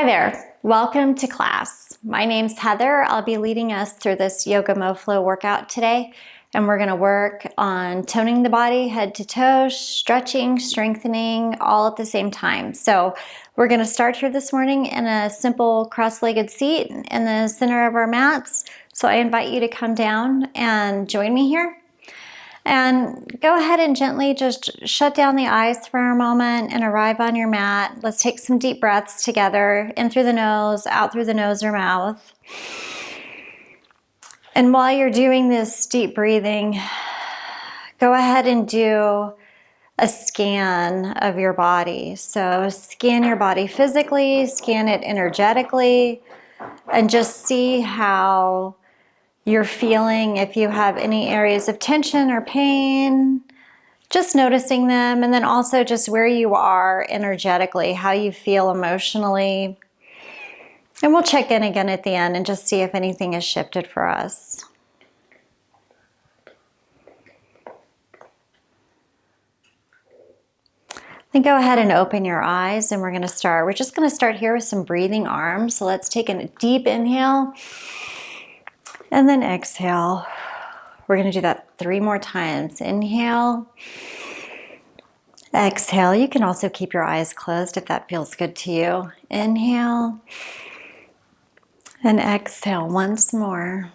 Hi there, welcome to class. My name's Heather. I'll be leading us through this Yoga Mo-Flo workout today, and we're gonna work on toning the body head to toe, stretching, strengthening, all at the same time. So we're gonna start here this morning in a simple cross-legged seat in the center of our mats. So I invite you to come down and join me here. And go ahead and gently just shut down the eyes for a moment and arrive on your mat. Let's take some deep breaths together, in through the nose, out through the nose or mouth. And while you're doing this deep breathing, go ahead and do a scan of your body. So scan your body physically, scan it energetically, and just see how you're feeling, if you have any areas of tension or pain, just noticing them, and then also just where you are energetically, how you feel emotionally. And we'll check in again at the end and just see if anything has shifted for us. Then go ahead and open your eyes, and we're going to start. We're just going to start here with some breathing arms. So let's take a deep inhale. And then exhale. We're going to do that 3 more times. Inhale. Exhale. You can also keep your eyes closed if that feels good to you. Inhale. And exhale once more.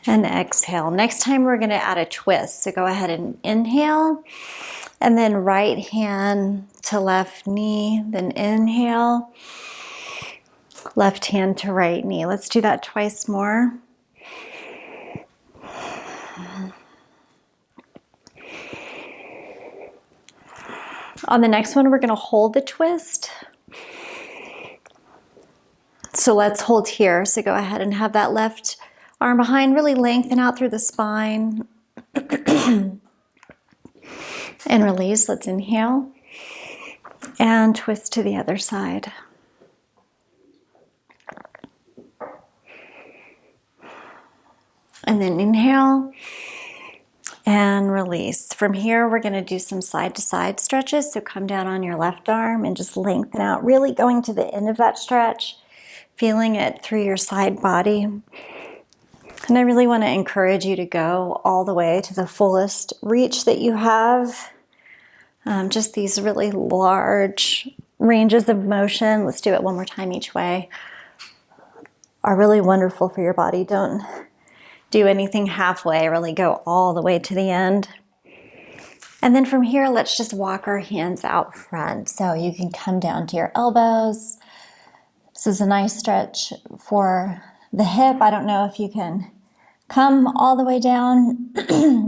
And exhale. Next time we're going to add a twist. So go ahead and inhale. And then right hand to left knee. Then inhale. Left hand to right knee. Let's do that twice more. On the next one, we're going to hold the twist. So let's hold here. So go ahead and have that left arm behind, really lengthen out through the spine. And release. Let's inhale. And twist to the other side. And then inhale and release. From here, we're going to do some side-to-side stretches. So come down on your left arm and just lengthen out, really going to the end of that stretch, feeling it through your side body. And I really want to encourage you to go all the way to the fullest reach that you have. Just these really large ranges of motion. Let's do it one more time each way. Are really wonderful for your body. Don't do anything halfway, really go all the way to the end. And then from here, let's just walk our hands out front. So you can come down to your elbows. This is a nice stretch for the hip. I don't know if you can come all the way down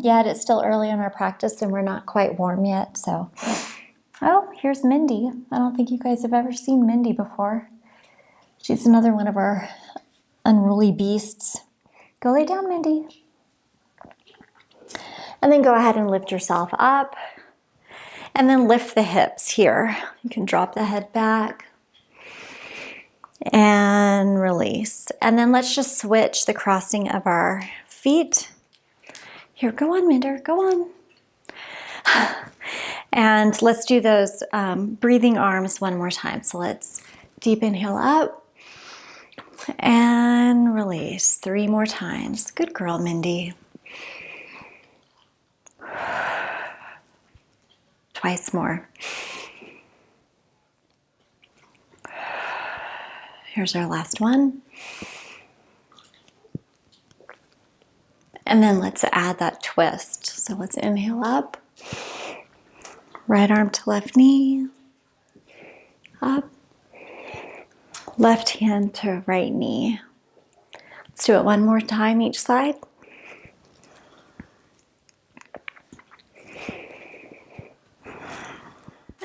yet. It's still early in our practice and we're not quite warm yet. So, oh, here's Mindy. I don't think you guys have ever seen Mindy before. She's another one of our unruly beasts. Go lay down, Mindy. And then go ahead and lift yourself up. And then lift the hips here. You can drop the head back. And release. And then let's just switch the crossing of our feet. Here, go on, Minder, go on. And let's do those breathing arms one more time. So let's deep inhale up. And release 3 more times. Good girl, Mindy. Twice more. Here's our last one. And then let's add that twist. So let's inhale up. Right arm to left knee. Up. Left hand to right knee. Let's do it one more time each side.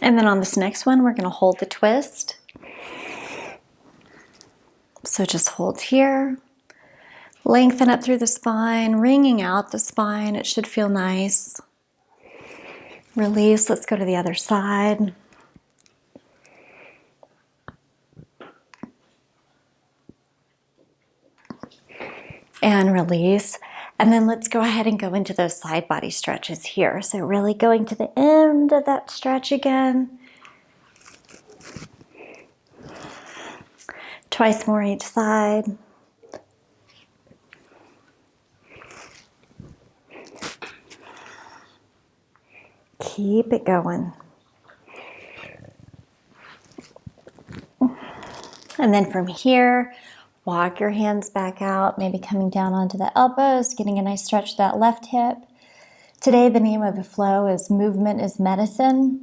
And then on this next one, we're going to hold the twist. So just hold here. Lengthen up through the spine, wringing out the spine. It should feel nice. Release. Let's go to the other side. And release. And then let's go ahead and go into those side body stretches here. So really going to the end of that stretch again. Twice more each side. Keep it going. And then from here, walk your hands back out, maybe coming down onto the elbows, getting a nice stretch to that left hip. Today, the name of the flow is Movement is Medicine.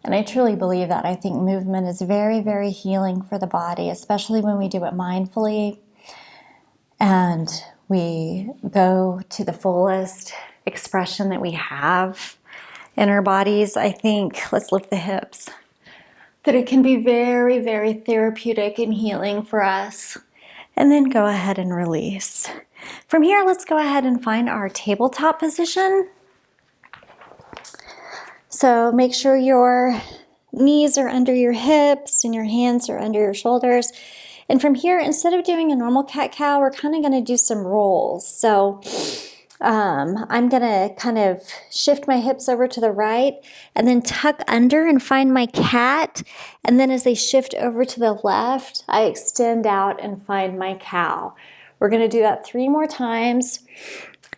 And I truly believe that. I think movement is very, very healing for the body, especially when we do it mindfully and we go to the fullest expression that we have in our bodies. I think, let's lift the hips, that it can be very, very therapeutic and healing for us. And then go ahead and release. From here, let's go ahead and find our tabletop position. So make sure your knees are under your hips and your hands are under your shoulders. And from here, instead of doing a normal cat-cow, we're kind of going to do some rolls. So I'm going to kind of shift my hips over to the right and then tuck under and find my cat. And then as they shift over to the left, I extend out and find my cow. We're going to do that 3 more times.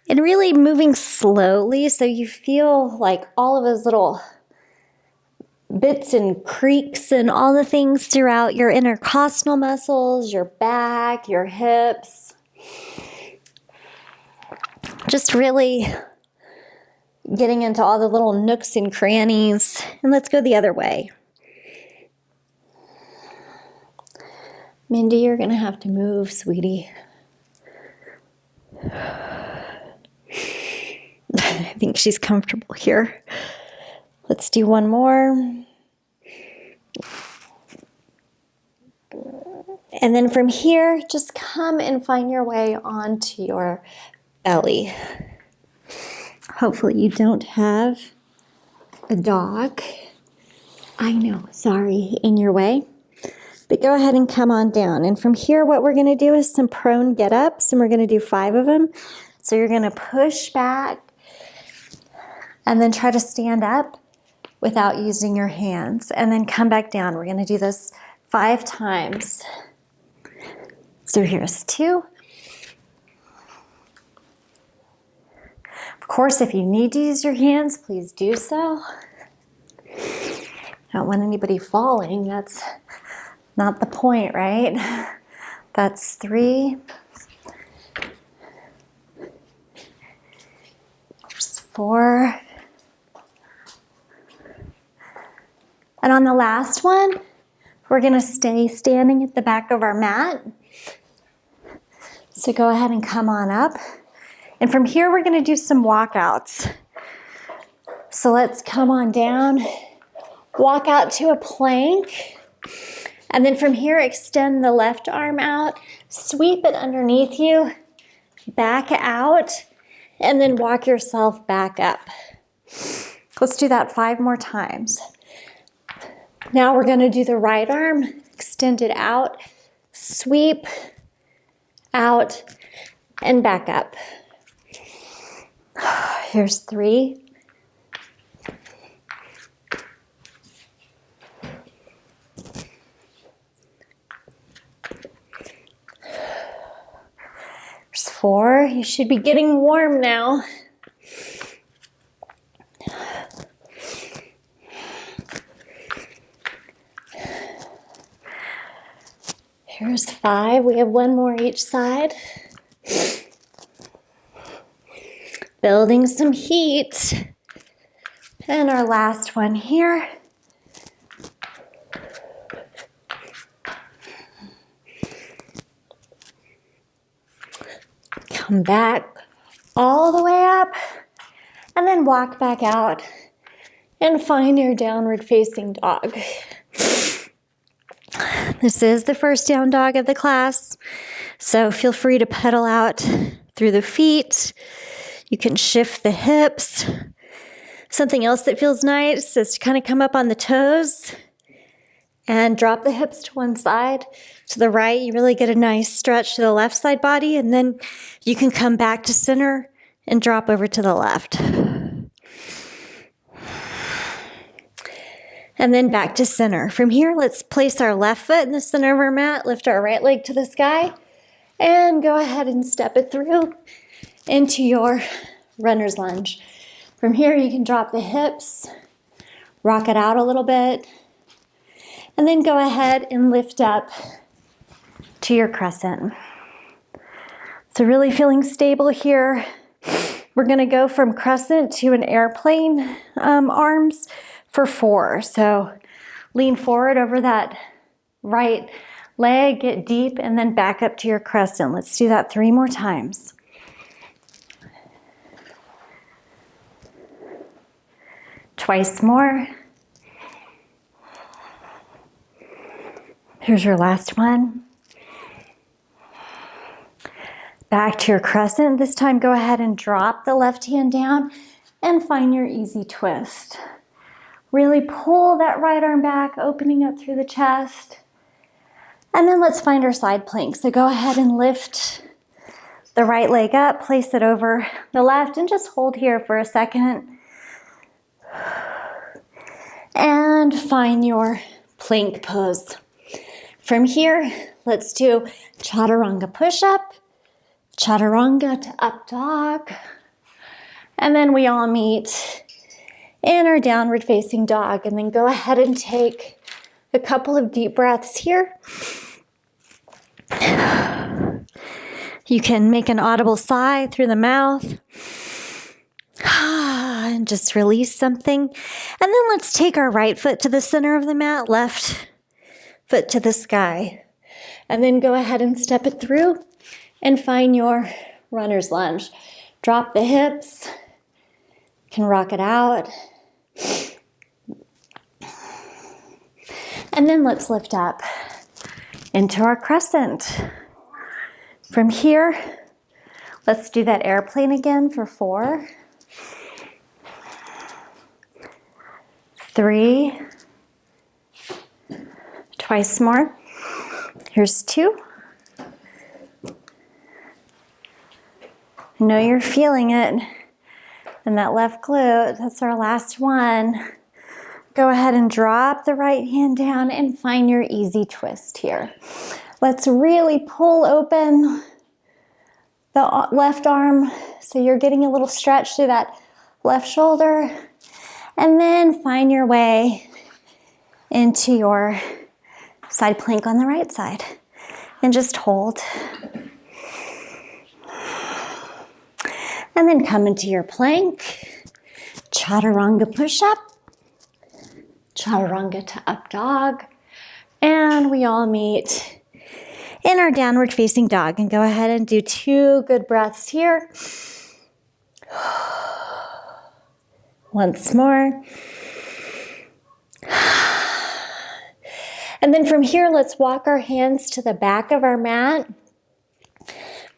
And really moving slowly so you feel like all of those little bits and creaks and all the things throughout your intercostal muscles, your back, your hips. Just really getting into all the little nooks and crannies. And let's go the other way. Mindy, you're going to have to move, sweetie. I think she's comfortable here. Let's do one more. And then from here, just come and find your way onto your belly. Hopefully you don't have a dog. I know, sorry, in your way. But go ahead and come on down. And from here, what we're going to do is some prone get-ups, and we're going to do 5 of them. So you're going to push back and then try to stand up without using your hands. And then come back down. We're going to do this 5 times. So here's 2. Of course, if you need to use your hands, please do so. I don't want anybody falling. That's not the point, right? That's 3. There's 4. And on the last one, we're going to stay standing at the back of our mat. So go ahead and come on up. And from here, we're going to do some walkouts. So let's come on down, walk out to a plank. And then from here, extend the left arm out, sweep it underneath you, back out, and then walk yourself back up. Let's do that 5 more times. Now we're going to do the right arm, extend it out, sweep, out, and back up. Here's 3. There's 4. You should be getting warm now. Here's 5. We have 1 more each side. Building some heat. And our last one here. Come back all the way up and then walk back out and find your downward facing dog. This is the first down dog of the class, so feel free to pedal out through the feet. You can shift the hips. Something else that feels nice is to kind of come up on the toes and drop the hips to one side. To the right, you really get a nice stretch to the left side body, and then you can come back to center and drop over to the left. And then back to center. From here, let's place our left foot in the center of our mat, lift our right leg to the sky, and go ahead and step it through into your runner's lunge. From here, you can drop the hips, rock it out a little bit, and then go ahead and lift up to your crescent. So really feeling stable here. We're gonna go from crescent to an airplane arms for 4. So lean forward over that right leg, get deep, and then back up to your crescent. Let's do that 3 more times. Twice more. Here's your last one. Back to your crescent. This time go ahead and drop the left hand down and find your easy twist. Really pull that right arm back, opening up through the chest. And then let's find our side plank. So go ahead and lift the right leg up, place it over the left, and just hold here for a second. And find your plank pose. From here, let's do chaturanga push-up, chaturanga to up dog. And then we all meet in our downward facing dog. And then go ahead and take a couple of deep breaths here. You can make an audible sigh through the mouth. And just release something. And then let's take our right foot to the center of the mat, left foot to the sky. And then go ahead and step it through and find your runner's lunge. Drop the hips. You can rock it out. And then let's lift up into our crescent. From here, let's do that airplane again for 4. 3. Twice more. Here's 2. I know you're feeling it in that left glute. That's our last one. Go ahead and drop the right hand down and find your easy twist here. Let's really pull open the left arm so you're getting a little stretch through that left shoulder. And then find your way into your side plank on the right side. And just hold. And then come into your plank. Chaturanga push-up. Chaturanga to up dog. And we all meet in our downward facing dog. And go ahead and do 2 good breaths here. Once more. And then from here, let's walk our hands to the back of our mat.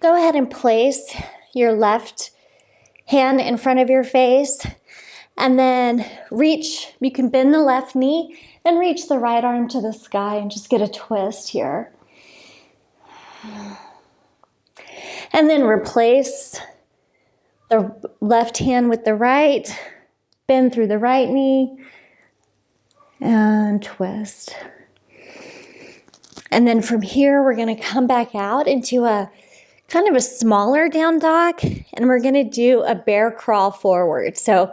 Go ahead and place your left hand in front of your face. And then reach, you can bend the left knee and reach the right arm to the sky and just get a twist here. And then replace the left hand with the right. Bend through the right knee and twist. And then from here, we're going to come back out into a kind of a smaller down dog, and we're going to do a bear crawl forward. So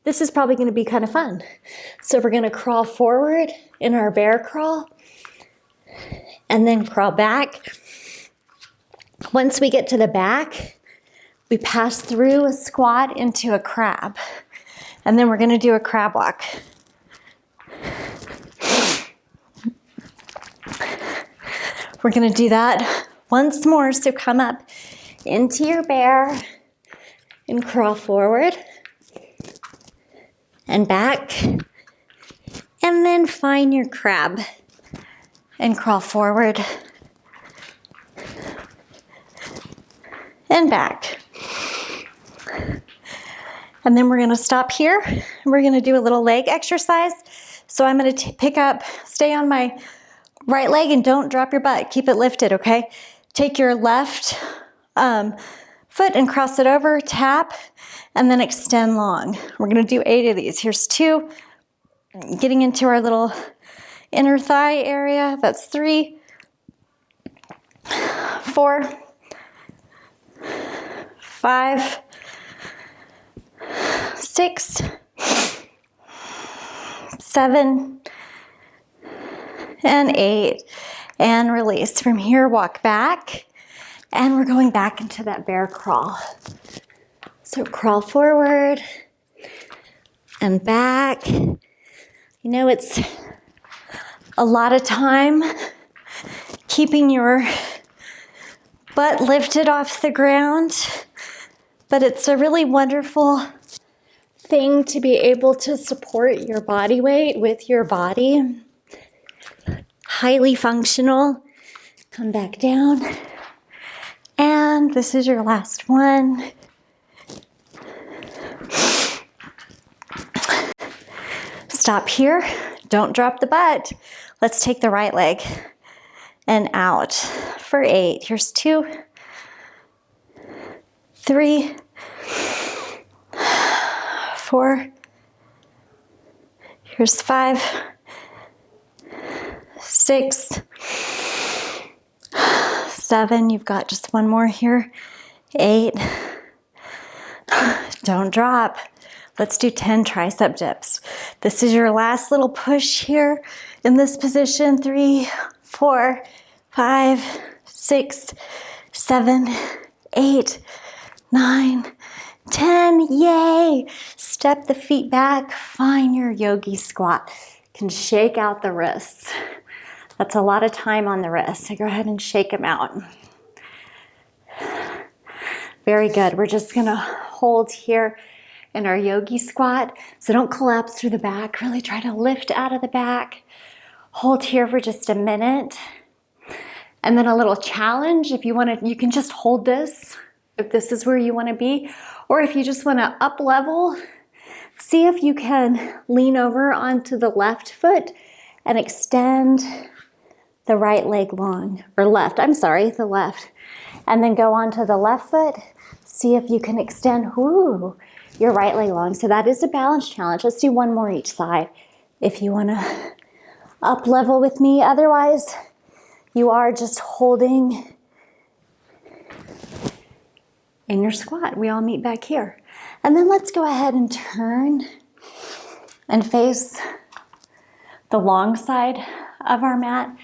this is probably going to be kind of fun. So we're going to crawl forward in our bear crawl and then crawl back. Once we get to the back, we pass through a squat into a crab. And then we're going to do a crab walk. We're going to do that once more. So come up into your bear and crawl forward and back. And then find your crab and crawl forward and back. And then we're going to stop here. We're going to do a little leg exercise. So I'm going to pick up, stay on my right leg and don't drop your butt. Keep it lifted, okay? Take your left foot and cross it over, tap, and then extend long. We're going to do 8 of these. Here's 2, getting into our little inner thigh area. That's 3, 4, 5, 6, 7, and 8. And release. From here, walk back. And we're going back into that bear crawl. So crawl forward and back. You know, it's a lot of time keeping your butt lifted off the ground, but it's a really wonderful thing to be able to support your body weight with your body. Highly functional. Come back down. And this is your last one. Stop here. Don't drop the butt. Let's take the right leg and out for 8. Here's 2, 3, 4. Here's 5, 6, 7. You've got just one more here. 8. Don't drop. Let's do 10 tricep dips. This is your last little push here in this position. 3, 4, 5, 6, 7, 8, 9, 10. Yay! Step the feet back. Find your yogi squat. You can shake out the wrists. That's a lot of time on the wrists, so go ahead and shake them out. Very good. We're just gonna hold here in our yogi squat. So don't collapse through the back. Really try to lift out of the back. Hold here for just a minute. And then a little challenge. If you want to, you can just hold this if this is where you want to be. Or if you just want to up level, see if you can lean over onto the left foot and extend the right leg long, or left, I'm sorry, the left. And then go onto the left foot. See if you can extend, your right leg long. So that is a balance challenge. Let's do one more each side if you want to up level with me. Otherwise, you are just holding in your squat. We all meet back here. And then let's go ahead and turn and face the long side of our mat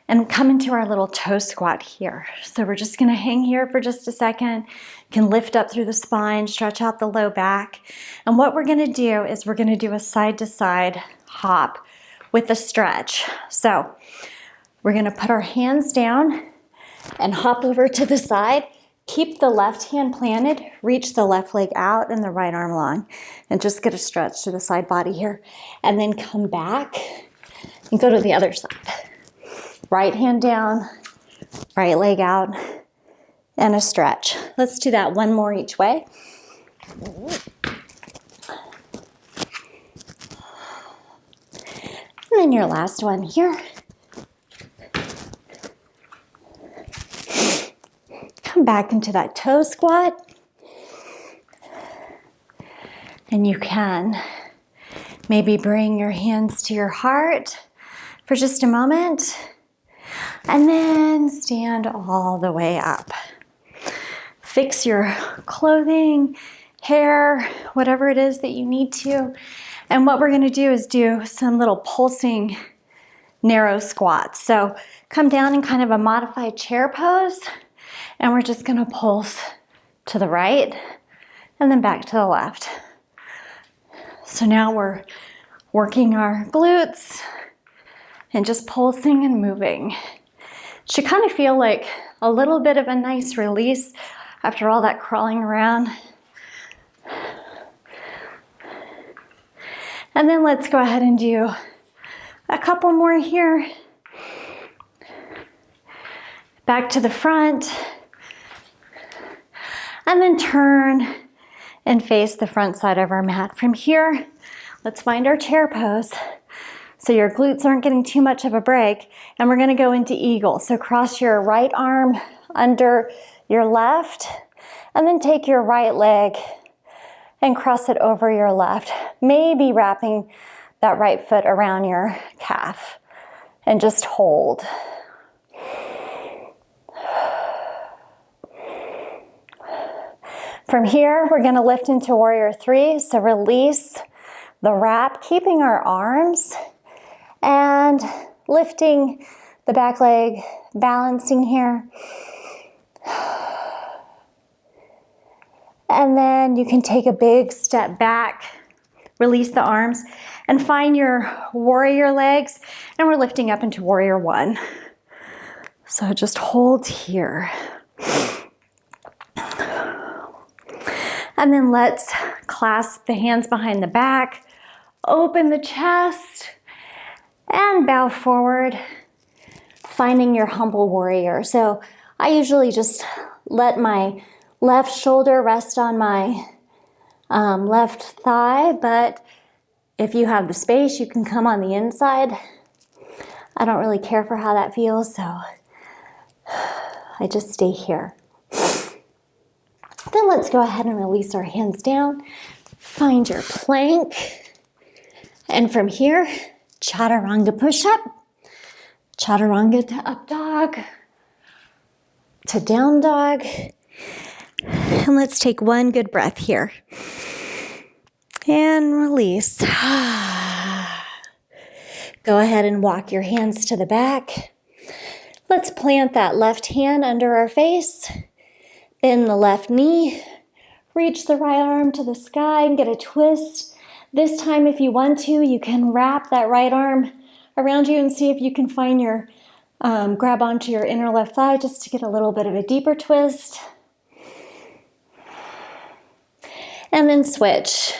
and come into our little toe squat here. So we're just gonna hang here for just a second. You can lift up through the spine, stretch out the low back. And what we're gonna do is we're gonna do a side to side hop with a stretch. So we're gonna put our hands down and hop over to the side. Keep the left hand planted, reach the left leg out and the right arm long. And just get a stretch to the side body here. And then come back and go to the other side. Right hand down, right leg out, and a stretch. Let's do that one more each way. And then your last one here. Come back into that toe squat. And you can maybe bring your hands to your heart for just a moment. And then stand all the way up. Fix your clothing, hair, whatever it is that you need to. And what we're gonna do is do some little pulsing narrow squats. So come down in kind of a modified chair pose, and we're just gonna pulse to the right and then back to the left. So now we're working our glutes and just pulsing and moving. Should kind of feel like a little bit of a nice release after all that crawling around. And then let's go ahead and do a couple more here. Back to the front. And then turn and face the front side of our mat. From here, let's find our chair pose. So your glutes aren't getting too much of a break. And we're gonna go into eagle. So cross your right arm under your left, and then take your right leg and cross it over your left. Maybe wrapping that right foot around your calf and just hold. From here, we're going to lift into warrior three. So release the wrap, keeping our arms and lifting the back leg, balancing here. And then you can take a big step back, release the arms, and find your warrior legs. And we're lifting up into warrior one. So just hold here. And then let's clasp the hands behind the back, open the chest, and bow forward, finding your humble warrior. So I usually just let my left shoulder rest on my left thigh, but if you have the space, you can come on the inside. I don't really care for how that feels, so I just stay here. Then let's go ahead and release our hands down. Find your plank. And from here, chaturanga push-up, chaturanga to up dog, to down dog. And let's take one good breath here. And release. Go ahead and walk your hands to the back. Let's plant that left hand under our face. Bend the left knee. Reach the right arm to the sky and get a twist. This time, if you want to, you can wrap that right arm around you and see if you can find your, grab onto your inner left thigh just to get a little bit of a deeper twist. And then switch.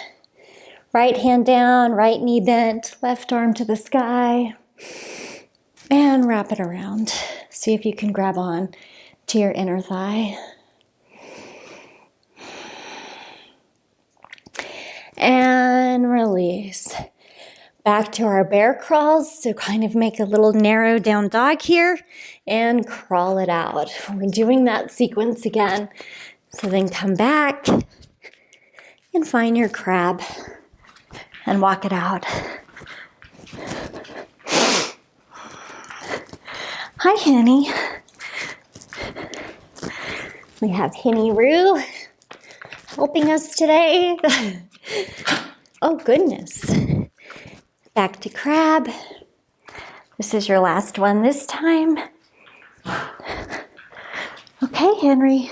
Right hand down, right knee bent, left arm to the sky. And wrap it around. See if you can grab on to your inner thigh. And release. Back to our bear crawls. So kind of make a little narrow down dog here and crawl it out. We're doing that sequence again. So then come back and find your crab and walk it out. Hi, Henny. We have Henny Roo helping us today. Oh, goodness. Back to crab. This is your last one this time. Okay, Henry.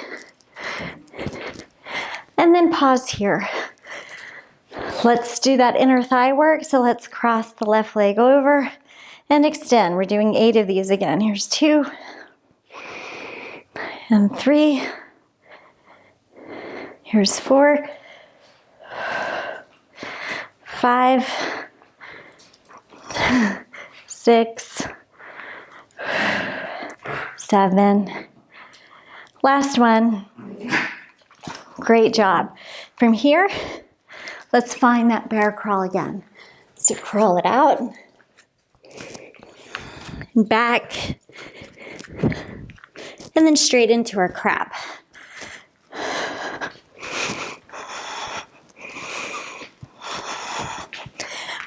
And then pause here. Let's do that inner thigh work. So let's cross the left leg over and extend. We're doing 8 of these again. Here's 2 and 3. Here's 4, 5, 6, 7. Last one. Great job. From here, let's find that bear crawl again. So crawl it out, and back, and then straight into our crab.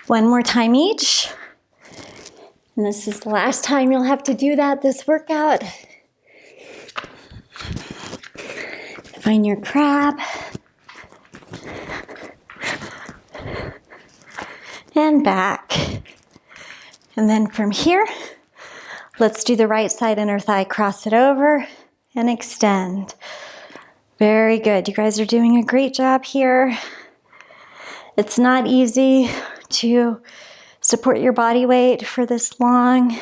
One more time each. And this is the last time you'll have to do that this workout. Find your crab. And back. And then from here, let's do the right side inner thigh, cross it over and extend. Very good. You guys are doing a great job here. It's not easy to support your body weight for this long.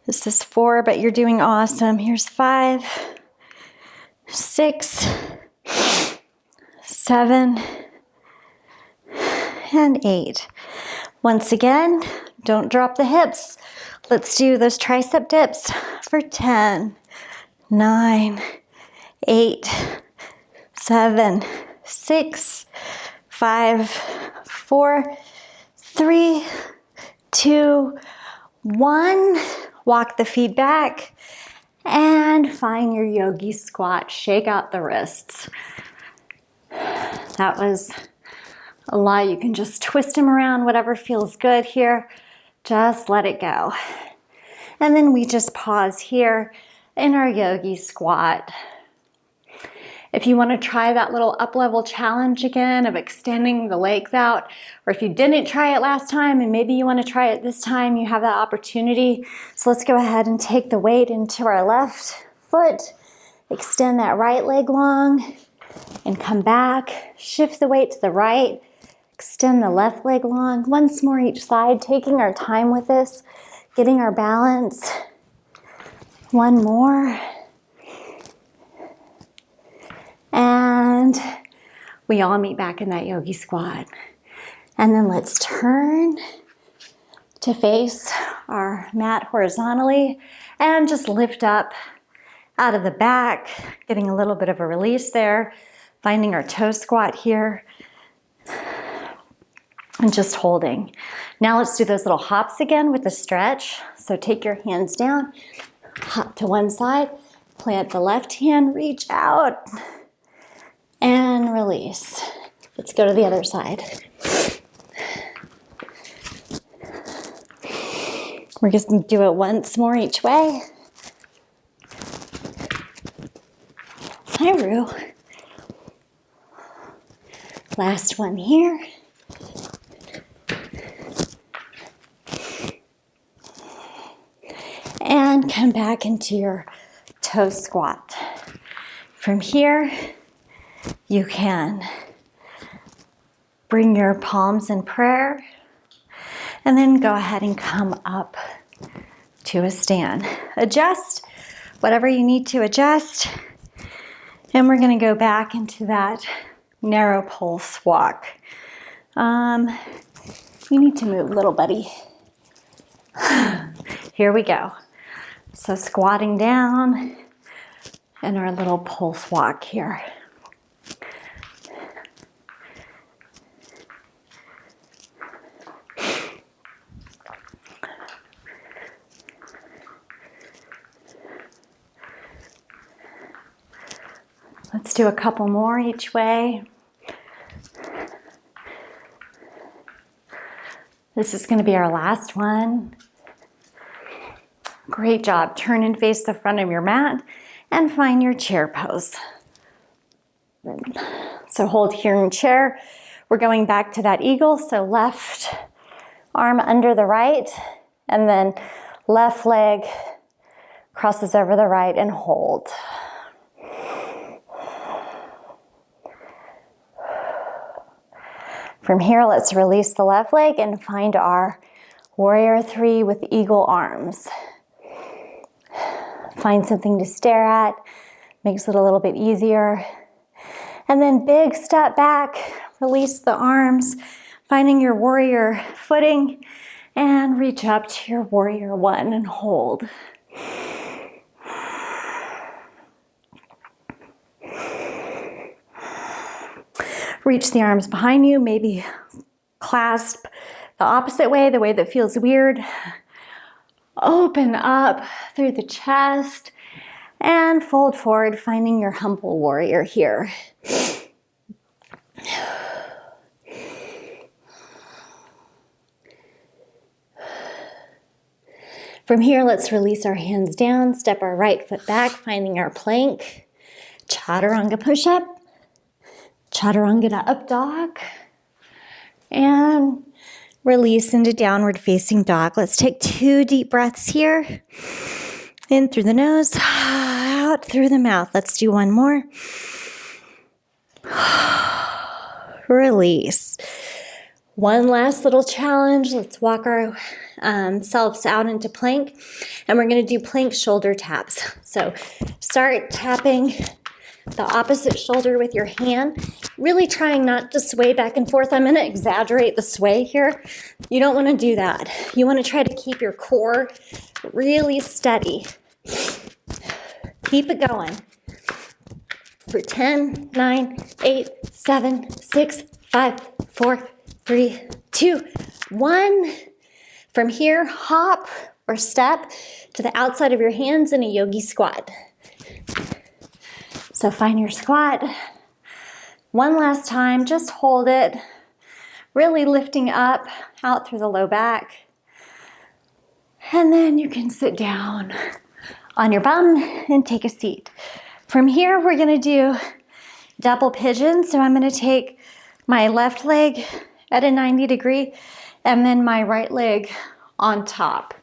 This is 4, but you're doing awesome. Here's 5, 6, 7, and 8. Once again, don't drop the hips. Let's do those tricep dips for 10, 9, 8, 7, 6, 5, 4, 3, 2, 1. Walk the feet back and find your yogi squat. Shake out the wrists. That was a lot. You can just twist them around, whatever feels good here. Just let it go. And then we just pause here in our yogi squat. If you want to try that little up-level challenge again of extending the legs out, or if you didn't try it last time and maybe you want to try it this time, you have that opportunity. So let's go ahead and take the weight into our left foot, extend that right leg long, and come back. Shift the weight to the right, extend the left leg long. Once more each side, taking our time with this, getting our balance. One more. And we all meet back in that yogi squat. And then let's turn to face our mat horizontally and just lift up out of the back, getting a little bit of a release there, finding our toe squat here, and just holding. Now let's do those little hops again with the stretch. So take your hands down, hop to one side, plant the left hand, reach out, and release. Let's go to the other side. We're just going to do it once more each way. Hi, Rue. Last one here. And come back into your toe squat. From here, you can bring your palms in prayer and then go ahead and come up to a stand. Adjust whatever you need to adjust. And we're going to go back into that narrow pulse walk. You need to move, little buddy. Here we go. So squatting down and our little pulse walk here. Let's do a couple more each way. This is going to be our last one. Great job. Turn and face the front of your mat and find your chair pose. So hold here in chair. We're going back to that eagle. So left arm under the right, and then left leg crosses over the right and hold. From here, let's release the left leg and find our warrior three with eagle arms. Find something to stare at, makes it a little bit easier. And then big step back, release the arms, finding your warrior footing, and reach up to your warrior one and hold. Reach the arms behind you, maybe clasp the opposite way, the way that feels weird. Open up through the chest and fold forward, finding your humble warrior here. From here, let's release our hands down, step our right foot back, finding our plank. Chaturanga push-up. Chaturanga to up dog, and release into downward facing dog. Let's take 2 deep breaths here. In through the nose, out through the mouth. Let's do one more. Release. One last little challenge. Let's walk ourselves out into plank, and we're going to do plank shoulder taps. So start tapping the opposite shoulder with your hand, really trying not to sway back and forth. I'm going to exaggerate the sway here. You don't want to do that. You want to try to keep your core really steady. Keep it going. For 10, 9, 8, 7, 6, 5, 4, 3, 2, 1. From here, hop or step to the outside of your hands in a yogi squat. So find your squat. One last time, just hold it. really lifting up, out through the low back. And then you can sit down on your bum and take a seat. From here, we're gonna do double pigeon. So I'm gonna take my left leg at a 90 degree and then my right leg on top.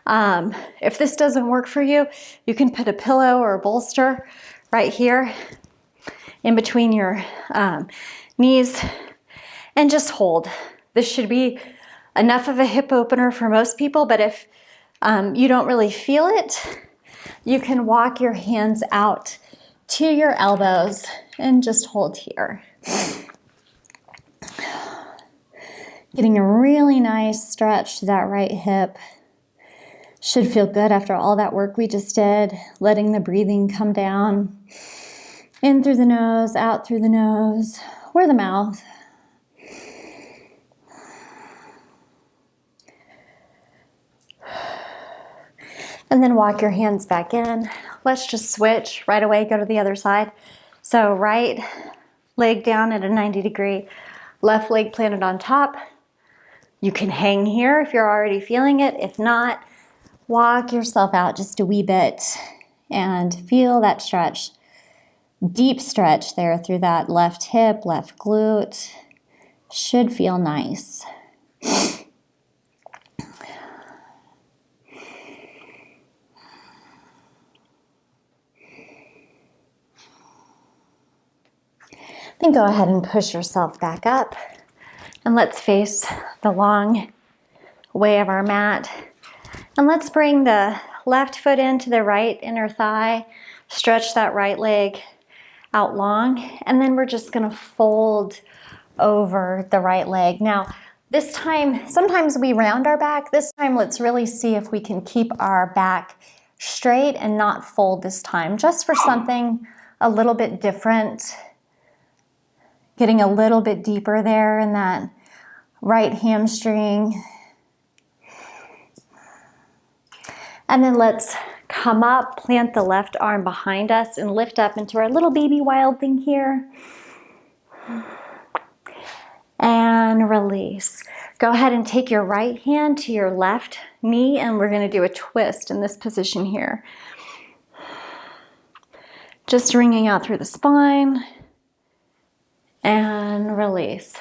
If this doesn't work for you, you can put a pillow or a bolster right here in between your knees and just hold. This should be enough of a hip opener for most people, but if you don't really feel it, you can walk your hands out to your elbows and just hold here. Getting a really nice stretch to that right hip. Should feel good after all that work we just did, letting the breathing come down. In through the nose, out through the nose, or the mouth. And then walk your hands back in. Let's just switch right away, go to the other side. So right leg down at a 90 degree, left leg planted on top. You can hang here if you're already feeling it. If not, walk yourself out just a wee bit and feel that stretch. Deep stretch there through that left hip, left glute. Should feel nice. Then go ahead and push yourself back up. And let's face the long way of our mat. And let's bring the left foot into the right inner thigh. Stretch that right leg out long. And then we're just going to fold over the right leg. Now, this time, sometimes we round our back. This time, let's really see if we can keep our back straight and not fold this time, just for something a little bit different. Getting a little bit deeper there in that right hamstring. And then let's come up, plant the left arm behind us and lift up into our little baby wild thing here. And release. Go ahead and take your right hand to your left knee and we're going to do a twist in this position here. Just wringing out through the spine. And release.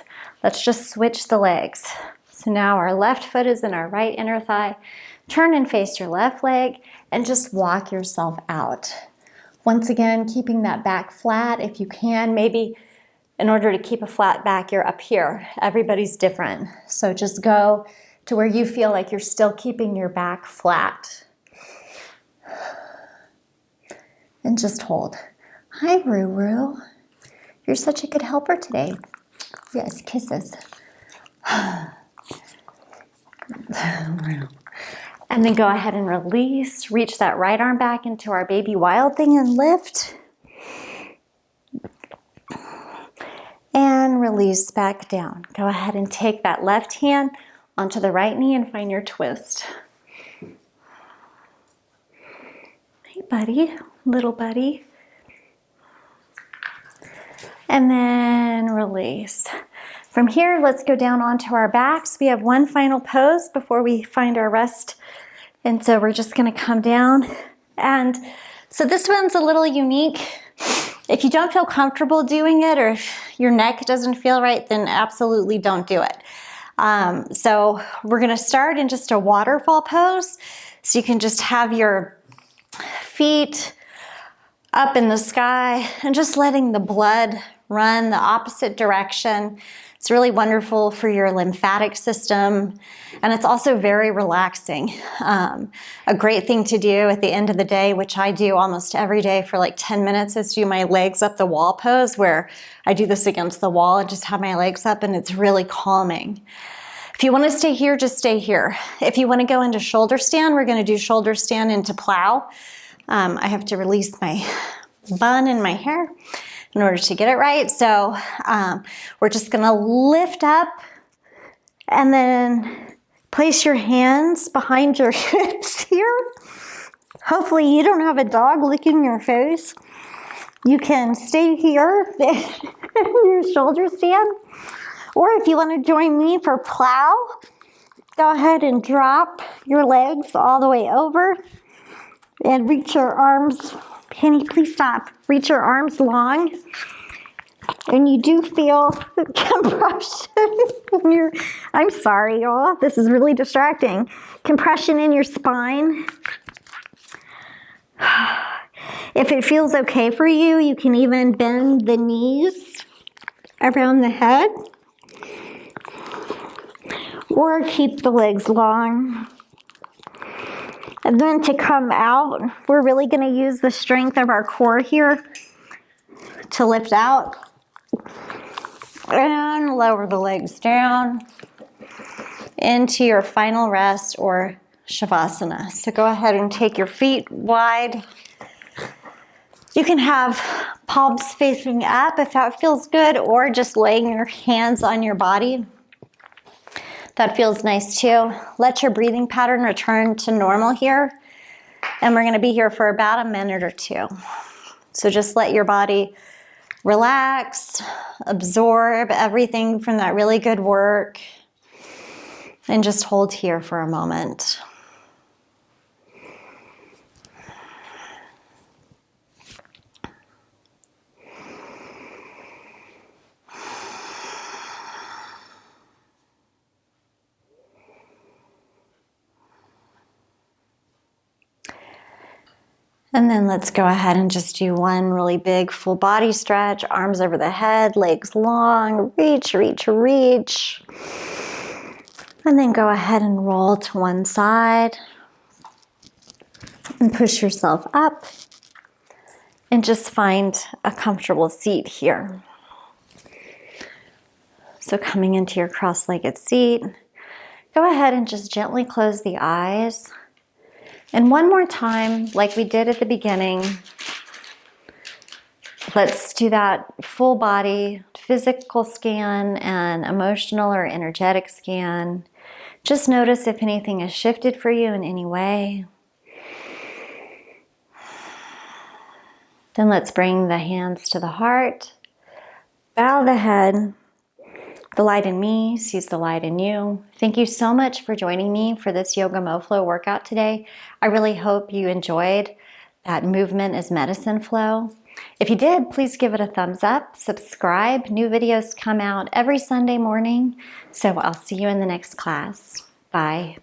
Let's just switch the legs. So now our left foot is in our right inner thigh. Turn and face your left leg and just walk yourself out. Once again, keeping that back flat if you can. Maybe in order to keep a flat back, you're up here. Everybody's different. So just go to where you feel like you're still keeping your back flat. And just hold. Hi, Ruru. You're such a good helper today. Yes, kisses. And then go ahead and release. Reach that right arm back into our baby wild thing and lift. And release back down. Go ahead and take that left hand onto the right knee and find your twist. Hey, buddy, little buddy. And then release. From here, let's go down onto our backs. We have one final pose before we find our rest. And so we're just gonna come down. And so this one's a little unique. If you don't feel comfortable doing it or if your neck doesn't feel right, then absolutely don't do it. So we're gonna start in just a waterfall pose. So you can just have your feet up in the sky and just letting the blood run the opposite direction. It's really wonderful for your lymphatic system, and it's also very relaxing. A great thing to do at the end of the day, which I do almost every day for like 10 minutes, is do my legs up the wall pose, where I do this against the wall and just have my legs up, and it's really calming. If you want to stay here, just stay here. If you want to go into shoulder stand, we're going to do shoulder stand into plow. I have to release my bun and my hair in order to get it right. So we're just gonna lift up and then place your hands behind your hips here. Hopefully you don't have a dog licking your face. You can stay here in your shoulder stand, Or if you want to join me for plow, go ahead and drop your legs all the way over and reach your arms. Penny, please stop. Reach your arms long. And you do feel compression in your, I'm sorry, y'all. This is really distracting. Compression in your spine. If it feels okay for you, you can even bend the knees around the head. Or keep the legs long. And then to come out, we're really going to use the strength of our core here to lift out. And lower the legs down into your final rest or Shavasana. So go ahead and take your feet wide. You can have palms facing up if that feels good, or just laying your hands on your body. That feels nice too. Let your breathing pattern return to normal here. And we're going to be here for about a minute or two. So just let your body relax, absorb everything from that really good work, and just hold here for a moment. And then let's go ahead and just do one really big full body stretch. Arms over the head, legs long, reach, reach, reach. And then go ahead and roll to one side. And push yourself up. And just find a comfortable seat here. So coming into your cross-legged seat, go ahead and just gently close the eyes. And one more time, like we did at the beginning, let's do that full body physical scan and emotional or energetic scan. Just notice if anything has shifted for you in any way. Then let's bring the hands to the heart, bow the head. The light in me sees the light in you. Thank you so much for joining me for this Yoga Mo-Flo workout today. I really hope you enjoyed that movement is medicine flow. If you did, please give it a thumbs up, subscribe. New videos come out every Sunday morning. So I'll see you in the next class. Bye.